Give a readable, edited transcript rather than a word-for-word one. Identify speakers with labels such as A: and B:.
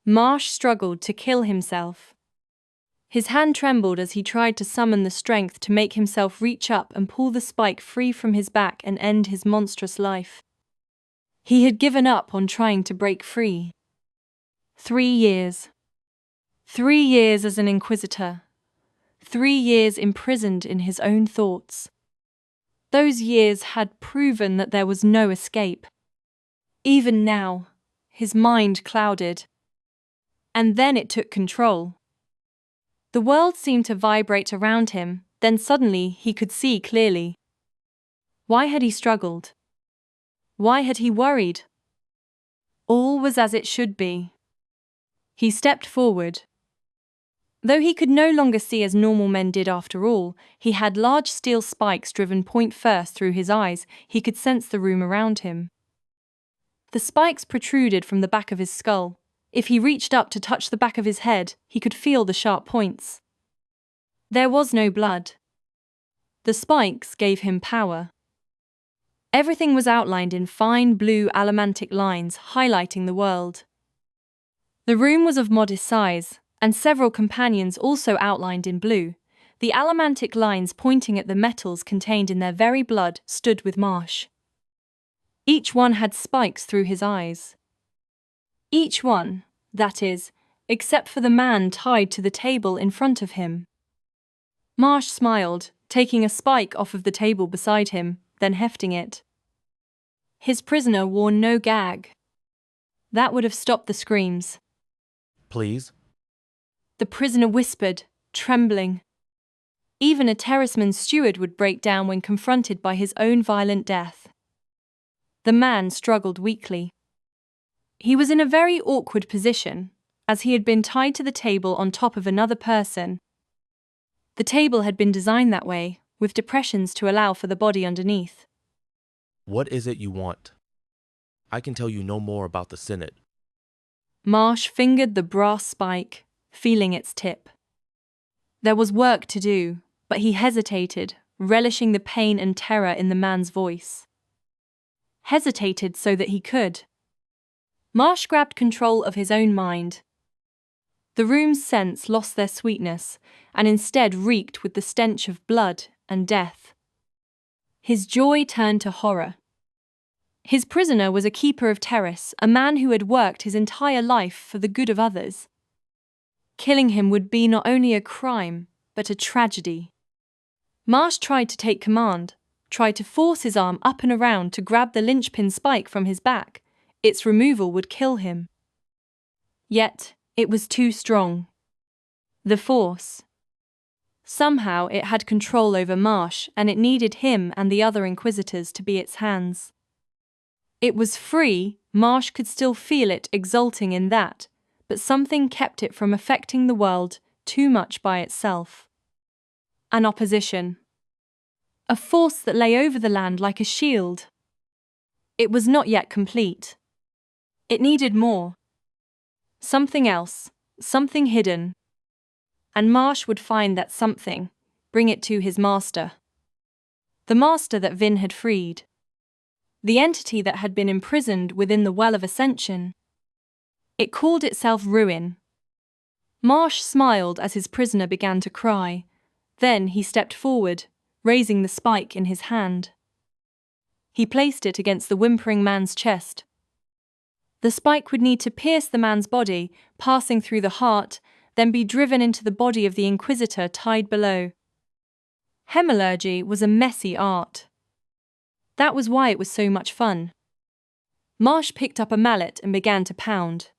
A: Marsh struggled to kill himself. His hand trembled as he tried to summon the strength to make himself reach up and pull the spike free from his back and end his monstrous life. He had given up on trying to break free. 3 years. 3 years as an inquisitor. 3 years imprisoned in his own thoughts. Those years had proven that there was no escape. Even now, his mind clouded. And then it took control. The world seemed to vibrate around him, then suddenly he could see clearly. Why had he struggled? Why had he worried? All was as it should be. He stepped forward. Though he could no longer see as normal men did after all, he had large steel spikes driven point first through his eyes. He could sense the room around him. The spikes protruded from the back of his skull. If he reached up to touch the back of his head, he could feel the sharp points. There was no blood. The spikes gave him power. Everything was outlined in fine blue allomantic lines highlighting the world. The room was of modest size, and several companions also outlined in blue. The allomantic lines pointing at the metals contained in their very blood stood with Marsh. Each one had spikes through his eyes. Each one, that is, except for the man tied to the table in front of him. Marsh smiled, taking a spike off of the table beside him, then hefting it. His prisoner wore no gag. That would have stopped the screams.
B: Please?
A: The prisoner whispered, trembling. Even a terraceman's steward would break down when confronted by his own violent death. The man struggled weakly. He was in a very awkward position, as he had been tied to the table on top of another person. The table had been designed that way, with depressions to allow for the body underneath.
B: What is it you want? I can tell you no more about the Senate.
A: Marsh fingered the brass spike, feeling its tip. There was work to do, but he hesitated, relishing the pain and terror in the man's voice. Hesitated so that he could. Marsh grabbed control of his own mind. The room's scents lost their sweetness, and instead reeked with the stench of blood and death. His joy turned to horror. His prisoner was a keeper of terrace, a man who had worked his entire life for the good of others. Killing him would be not only a crime, but a tragedy. Marsh tried to take command, tried to force his arm up and around to grab the linchpin spike from his back. Its removal would kill him. Yet, it was too strong. The force. Somehow it had control over Marsh, and it needed him and the other inquisitors to be its hands. It was free, Marsh could still feel it exulting in that, but something kept it from affecting the world too much by itself. An opposition. A force that lay over the land like a shield. It was not yet complete. It needed more. Something else, something hidden. And Marsh would find that something, bring it to his master. The master that Vin had freed. The entity that had been imprisoned within the Well of Ascension. It called itself Ruin. Marsh smiled as his prisoner began to cry. Then he stepped forward, raising the spike in his hand. He placed it against the whimpering man's chest. The spike would need to pierce the man's body, passing through the heart, then be driven into the body of the inquisitor tied below. Hemorrhagy was a messy art. That was why it was so much fun. Marsh picked up a mallet and began to pound.